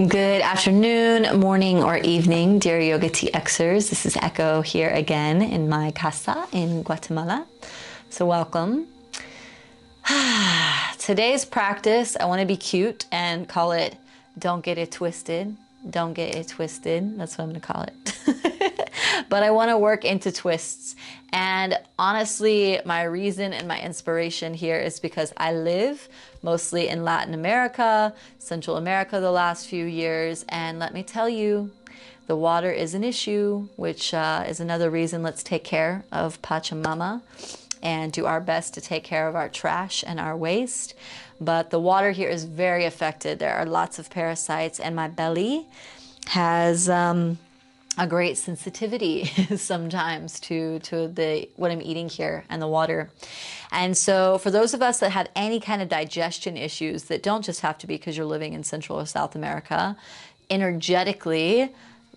Good afternoon, morning, or evening, dear YOGATXers. This is Echo here again in my casa in Guatemala. So welcome. Today's practice, I want to be cute and call it Don't Get It Twisted. Don't Get It Twisted. That's what I'm going to call it. But I want to work into twists. And honestly, my reason and my inspiration here is because I live mostly in Latin America, Central America the last few years. And let me tell you, the water is an issue, which is another reason let's take care of Pachamama and do our best to take care of our trash and our waste. But the water here is very affected. There are lots of parasites, and my belly has a great sensitivity sometimes to what I'm eating here and the water. And so for those of us that have any kind of digestion issues that don't just have to be because you're living in Central or South America, energetically,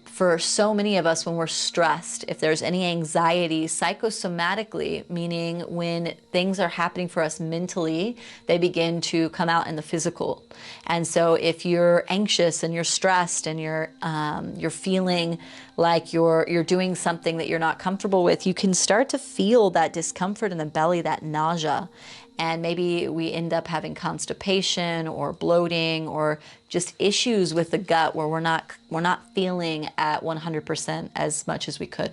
for so many of us when we're stressed, if there's any anxiety, psychosomatically, meaning when things are happening for us mentally, they begin to come out in the physical. And so if you're anxious and you're stressed and you're feeling like you're doing something that you're not comfortable with, you can start to feel that discomfort in the belly, that nausea. And maybe we end up having constipation or bloating or just issues with the gut where we're not feeling at 100% as much as we could.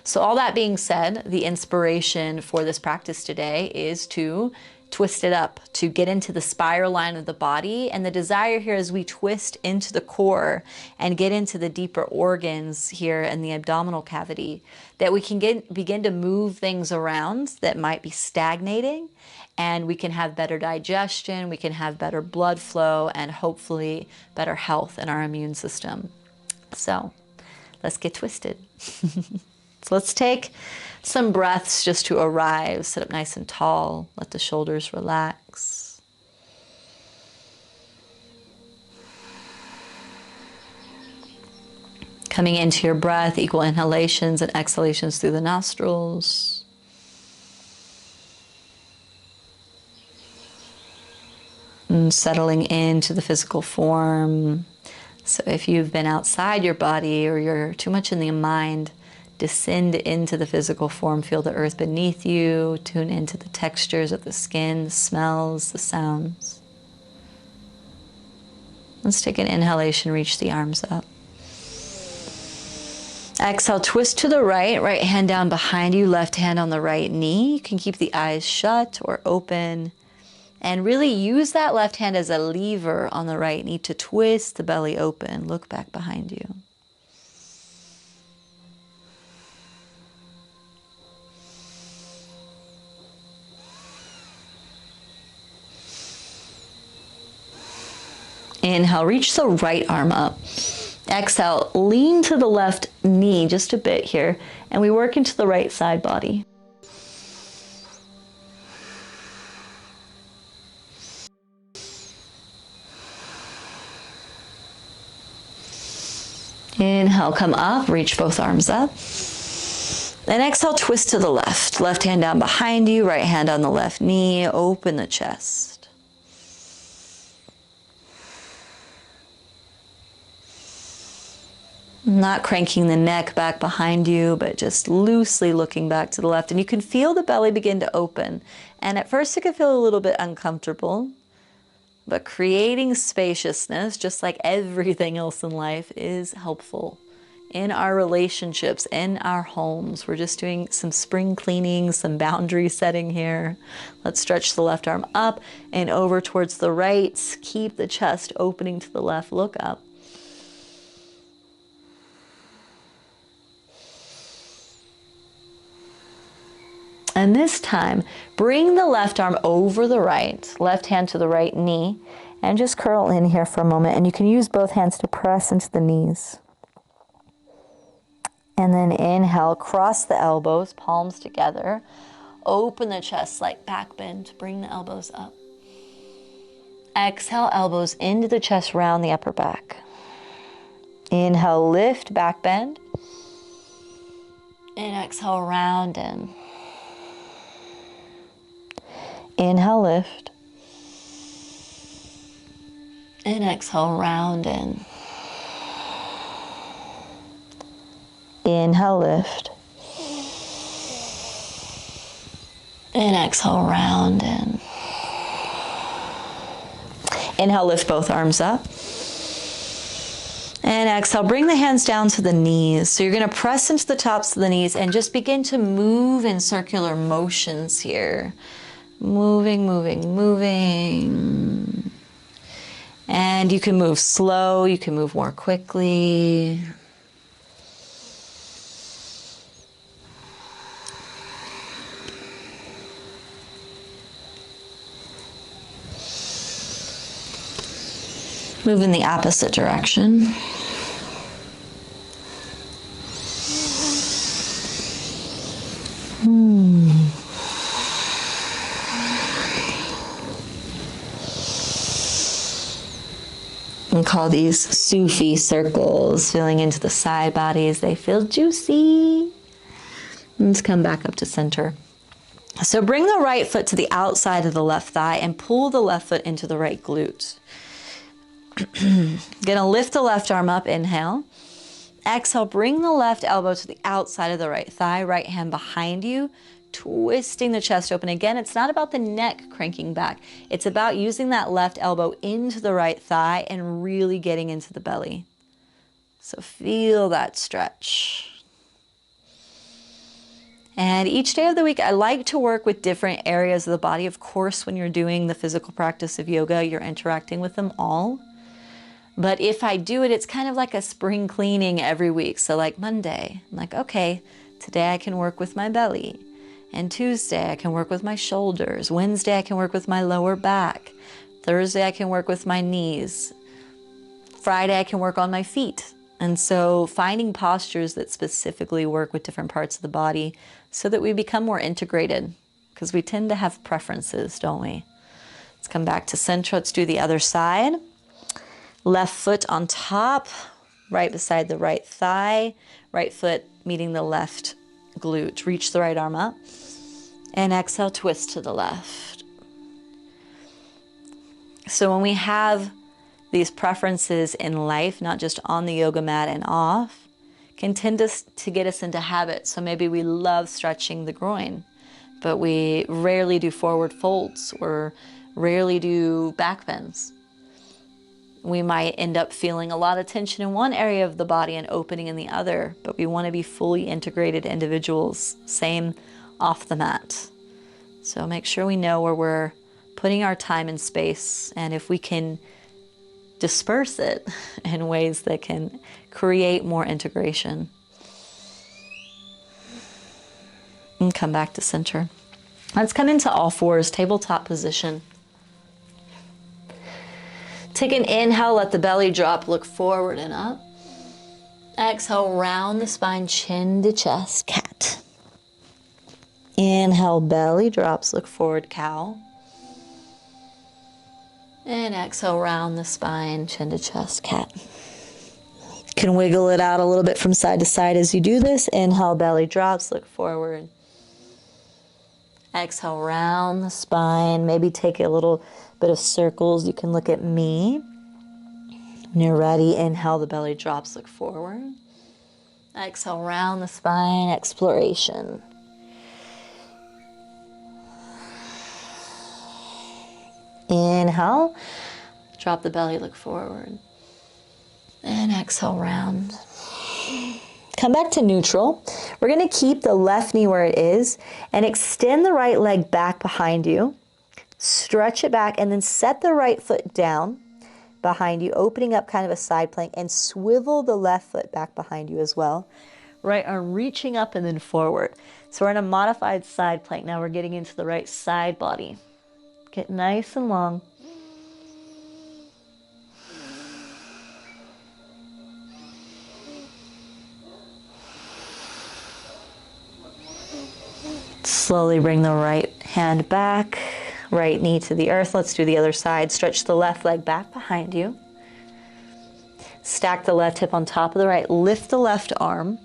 So all that being said, the inspiration for this practice today is to twist it up, to get into the spiral line of the body. And the desire here is we twist into the core and get into the deeper organs here in the abdominal cavity, that we can begin to move things around that might be stagnating, and we can have better digestion, we can have better blood flow, and hopefully better health in our immune system. So let's get twisted. So let's take some breaths just to arrive. Sit up nice and tall. Let the shoulders relax. Coming into your breath, equal inhalations and exhalations through the nostrils. And settling into the physical form. So if you've been outside your body or you're too much in the mind, descend into the physical form, feel the earth beneath you, tune into the textures of the skin, the smells, the sounds. Let's take an inhalation, reach the arms up. Exhale, twist to the right, right hand down behind you, left hand on the right knee. You can keep the eyes shut or open. And really use that left hand as a lever on the right knee to twist the belly open. Look back behind you. Inhale, reach the right arm up. Exhale, lean to the left knee just a bit here, and we work into the right side body. Inhale, come up, reach both arms up. And exhale, twist to the left. Left hand down behind you, right hand on the left knee, open the chest. Not cranking the neck back behind you, but just loosely looking back to the left. And you can feel the belly begin to open. And at first it can feel a little bit uncomfortable, but creating spaciousness, just like everything else in life, is helpful. In our relationships, in our homes, we're just doing some spring cleaning, some boundary setting here. Let's stretch the left arm up and over towards the right. Keep the chest opening to the left, look up. And this time, bring the left arm over the right, left hand to the right knee, and just curl in here for a moment. And you can use both hands to press into the knees. And then inhale, cross the elbows, palms together. Open the chest, like back bend, bring the elbows up. Exhale, elbows into the chest, round the upper back. Inhale, lift, back bend. And exhale, round in. Inhale, lift. And exhale, round in. Inhale, lift. And exhale, round in. Inhale, lift both arms up. And exhale, bring the hands down to the knees. So you're going to press into the tops of the knees and just begin to move in circular motions here. Moving, moving, moving. And you can move slow, you can move more quickly. Move in the opposite direction. And call these Sufi circles, feeling into the side bodies. They feel juicy. Let's come back up to center. So bring the right foot to the outside of the left thigh and pull the left foot into the right glute. Gonna lift the left arm up, inhale. Exhale, bring the left elbow to the outside of the right thigh, right hand behind you, twisting the chest open. Again, it's not about the neck cranking back. It's about using that left elbow into the right thigh and really getting into the belly. So feel that stretch. And each day of the week, I like to work with different areas of the body. Of course, when you're doing the physical practice of yoga, you're interacting with them all. But if I do it, it's kind of like a spring cleaning every week. So like Monday, I'm like, okay, today I can work with my belly. And Tuesday, I can work with my shoulders. Wednesday, I can work with my lower back. Thursday, I can work with my knees. Friday, I can work on my feet. And so finding postures that specifically work with different parts of the body so that we become more integrated, because we tend to have preferences, don't we? Let's come back to center. Let's do the other side. Left foot on top, right beside the right thigh, right foot meeting the left glute. Reach the right arm up and exhale, twist to the left. So when we have these preferences in life, not just on the yoga mat and off, can tend to get us into habits. So maybe we love stretching the groin, but we rarely do forward folds or rarely do back bends. We might end up feeling a lot of tension in one area of the body and opening in the other, but we want to be fully integrated individuals. Same off the mat. So make sure we know where we're putting our time and space, and if we can disperse it in ways that can create more integration. And come back to center. Let's come into all fours, tabletop position. Take an inhale, let the belly drop, look forward and up. Exhale, round the spine, chin to chest, cat. Inhale, belly drops, look forward, cow. And exhale, round the spine, chin to chest, cat. You can wiggle it out a little bit from side to side as you do this. Inhale, belly drops, look forward. Exhale, round the spine. Maybe take a little bit of circles. You can look at me. When you're ready, inhale, the belly drops, look forward. Exhale, round the spine, exploration. Inhale, drop the belly, look forward. And exhale, round. Come back to neutral. We're going to keep the left knee where it is and extend the right leg back behind you. Stretch it back and then set the right foot down behind you, opening up kind of a side plank, and swivel the left foot back behind you as well. Right arm reaching up and then forward. So we're in a modified side plank. Now we're getting into the right side body. Get nice and long. Slowly bring the right hand back, right knee to the earth. Let's do the other side. Stretch the left leg back behind you. Stack the left hip on top of the right. Lift the left arm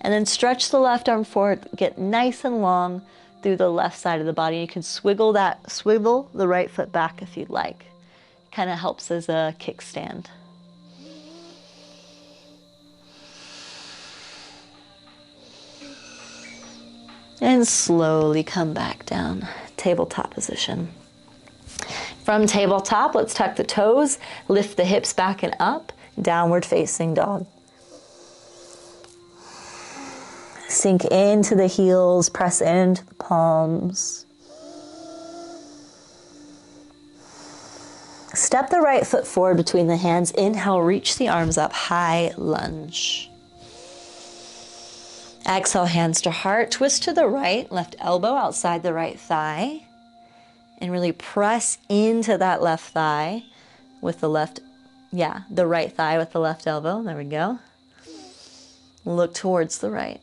and then stretch the left arm forward. Get nice and long through the left side of the body. You can swivel the right foot back if you'd like. You Kind of helps as a kickstand. And slowly come back down, tabletop position. From tabletop, let's tuck the toes, lift the hips back and up, downward facing dog. Sink into the heels, press into the palms. Step the right foot forward between the hands. Inhale, reach the arms up, high lunge. Exhale, hands to heart, twist to the right, left elbow outside the right thigh. And really press into that left thigh with the left, the right thigh with the left elbow. There we go. Look towards the right.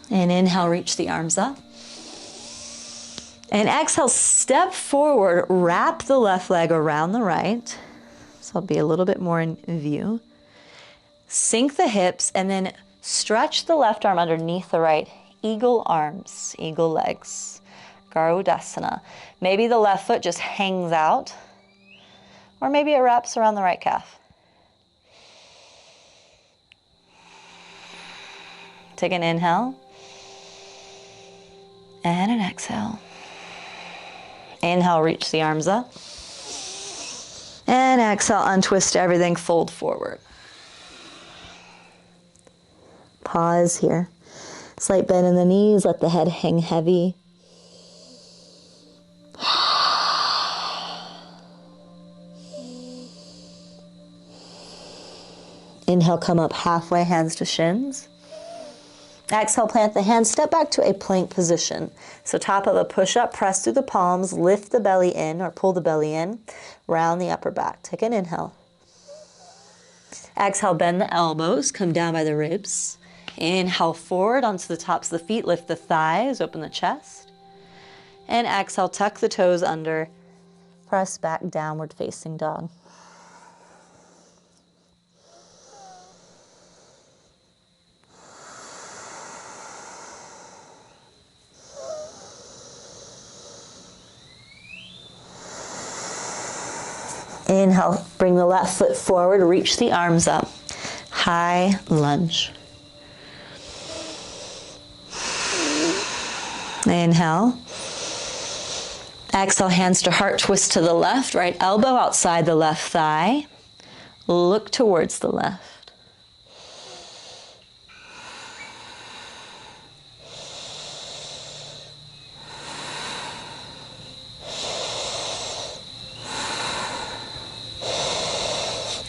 And inhale, reach the arms up. And exhale, step forward, wrap the left leg around the right. So I'll be a little bit more in view. Sink the hips and then stretch the left arm underneath the right. Eagle arms, eagle legs, Garudasana. Maybe the left foot just hangs out, or maybe it wraps around the right calf. Take an inhale and an exhale. Inhale, reach the arms up. And exhale, untwist everything, fold forward. Pause here. Slight bend in the knees, let the head hang heavy. Inhale, come up halfway, hands to shins. Exhale, plant the hands, step back to a plank position. So top of a push-up, press through the palms, lift the belly in or pull the belly in, round the upper back. Take an inhale. Exhale, bend the elbows, come down by the ribs. Inhale forward onto the tops of the feet, lift the thighs, open the chest. And exhale, tuck the toes under, press back, downward facing dog. Inhale, bring the left foot forward, reach the arms up, high lunge. Inhale. Exhale, hands to heart, twist to the left, right elbow outside the left thigh. Look towards the left.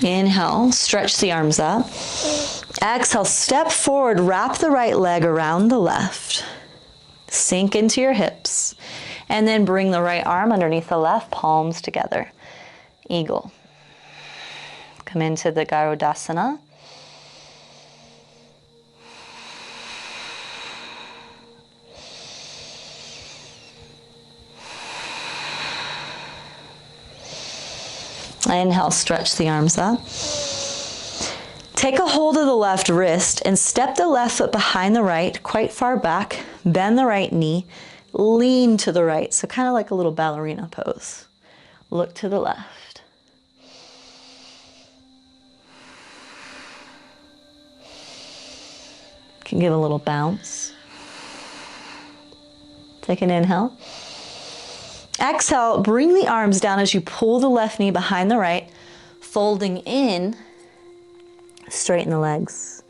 Inhale, stretch the arms up. Exhale, step forward, wrap the right leg around the left. Sink into your hips. And then bring the right arm underneath the left, palms together. Eagle. Come into the Garudasana. Inhale, stretch the arms up. Take a hold of the left wrist and step the left foot behind the right, quite far back. Bend the right knee, lean to the right. So kind of like a little ballerina pose. Look to the left. Can give a little bounce. Take an inhale. Exhale, bring the arms down as you pull the left knee behind the right, folding in, straighten the legs.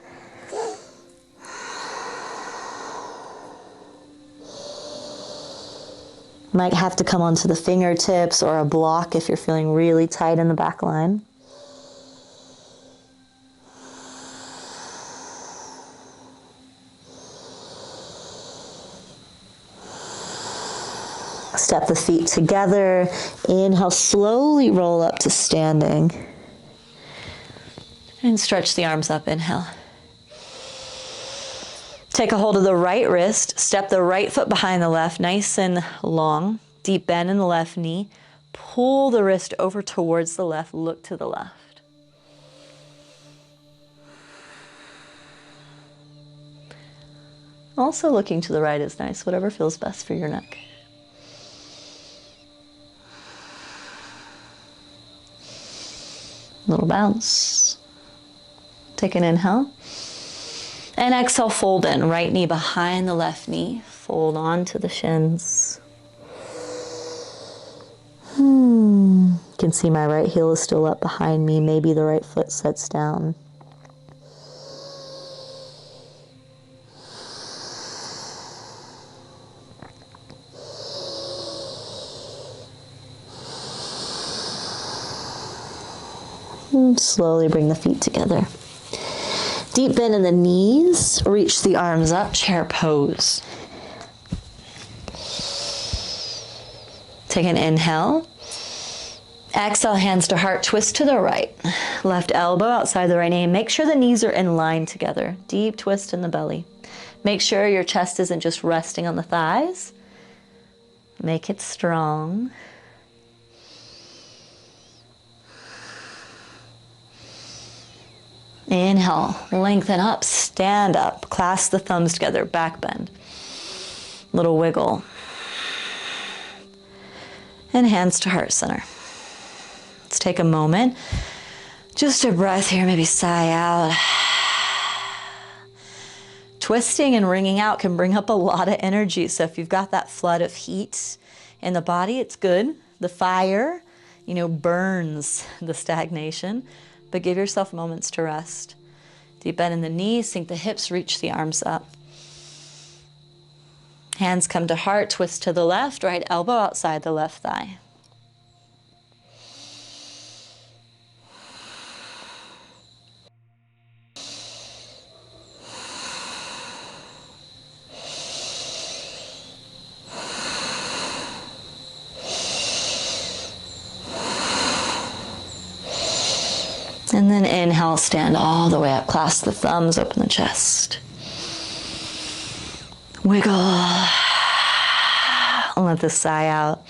Might have to come onto the fingertips or a block if you're feeling really tight in the back line. Step the feet together. Inhale, slowly roll up to standing. And stretch the arms up, inhale. Take a hold of the right wrist, step the right foot behind the left, nice and long. Deep bend in the left knee. Pull the wrist over towards the left, look to the left. Also looking to the right is nice, whatever feels best for your neck. Little bounce. Take an inhale. And exhale, fold in. Right knee behind the left knee. Fold onto the shins. You can see my right heel is still up behind me. Maybe the right foot sets down. And slowly bring the feet together. Deep bend in the knees. Reach the arms up. Chair pose. Take an inhale. Exhale, hands to heart, twist to the right. Left elbow outside the right knee. Make sure the knees are in line together. Deep twist in the belly. Make sure your chest isn't just resting on the thighs. Make it strong. Inhale, lengthen up, stand up, clasp the thumbs together, back bend. Little wiggle. And hands to heart center. Let's take a moment. Just a breath here, maybe sigh out. Twisting and wringing out can bring up a lot of energy. So if you've got that flood of heat in the body, it's good. The fire, burns the stagnation. But give yourself moments to rest. Deep bend in the knees, sink the hips, reach the arms up. Hands come to heart, twist to the left, right elbow outside the left thigh. And then inhale, stand all the way up, clasp the thumbs, open the chest. Wiggle. And let this sigh out.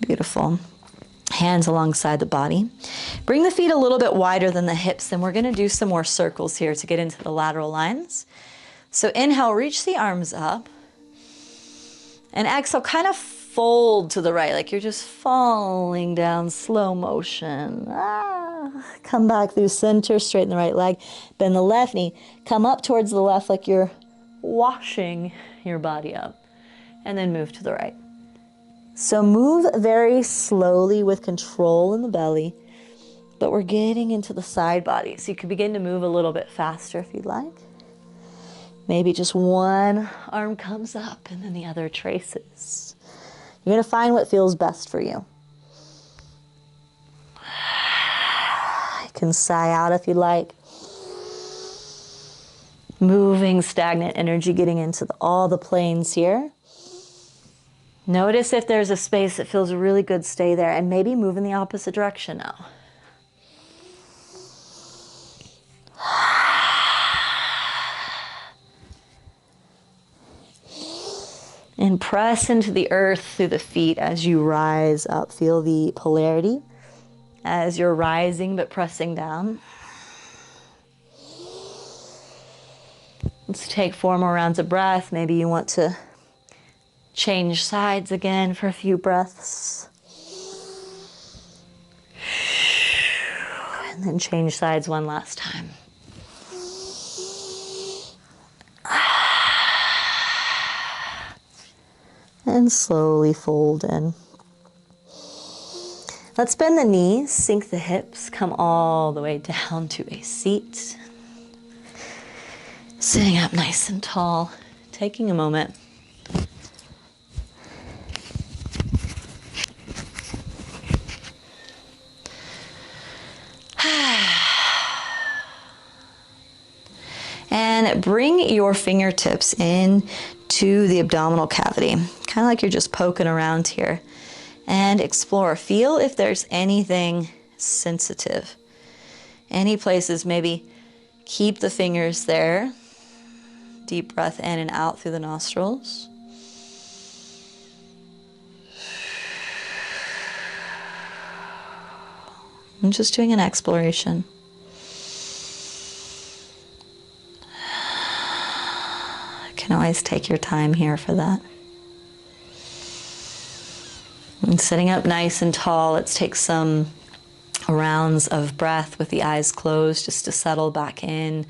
Beautiful. Hands alongside the body. Bring the feet a little bit wider than the hips, and we're going to do some more circles here to get into the lateral lines. So inhale, reach the arms up. And exhale, kind of fold to the right, like you're just falling down, slow motion. Come back through center, straighten the right leg, bend the left knee, come up towards the left like you're washing your body up, and then move to the right. So move very slowly with control in the belly, but we're getting into the side body. So you can begin to move a little bit faster if you'd like. Maybe just one arm comes up and then the other traces. You're going to find what feels best for you. You can sigh out if you like. Moving stagnant energy, getting into all the planes here. Notice if there's a space that feels really good, stay there, and maybe move in the opposite direction now. And press into the earth through the feet as you rise up. Feel the polarity as you're rising but pressing down. Let's take 4 more rounds of breath. Maybe you want to change sides again for a few breaths. And then change sides one last time. And slowly fold in. Let's bend the knees, sink the hips, come all the way down to a seat. Sitting up nice and tall, taking a moment. And bring your fingertips in to the abdominal cavity, kind of like you're just poking around here, and explore. Feel if there's anything sensitive. Any places, maybe keep the fingers there. Deep breath in and out through the nostrils. I'm just doing an exploration. You can always take your time here for that. And sitting up nice and tall, let's take some rounds of breath with the eyes closed just to settle back in.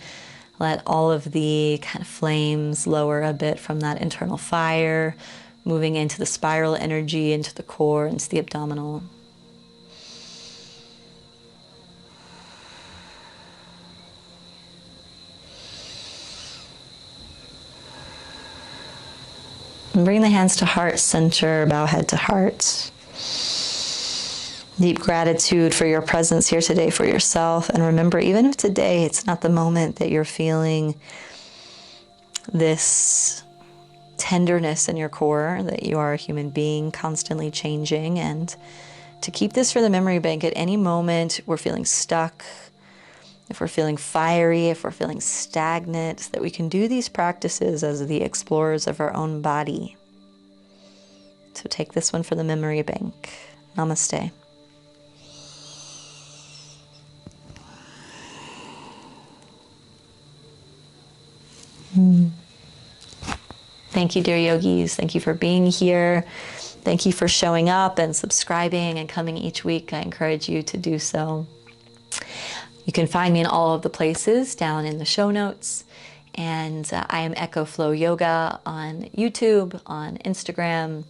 Let all of the kind of flames lower a bit from that internal fire, moving into the spiral energy, into the core, into the abdominal. And bring the hands to heart center, bow head to heart. Deep gratitude for your presence here today for yourself. And remember, even if today it's not the moment that you're feeling this tenderness in your core, that you are a human being constantly changing, and to keep this for the memory bank at any moment we're feeling stuck, if we're feeling fiery, if we're feeling stagnant, that we can do these practices as the explorers of our own body. So take this one for the memory bank. Namaste. Thank you, dear yogis. Thank you for being here. Thank you for showing up and subscribing and coming each week. I encourage you to do so. You can find me in all of the places down in the show notes. And I am Echo Flow Yoga on YouTube, on Instagram,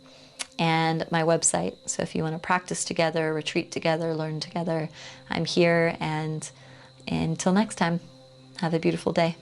and my website. So if you want to practice together, retreat together, learn together, I'm here. And until next time, have a beautiful day.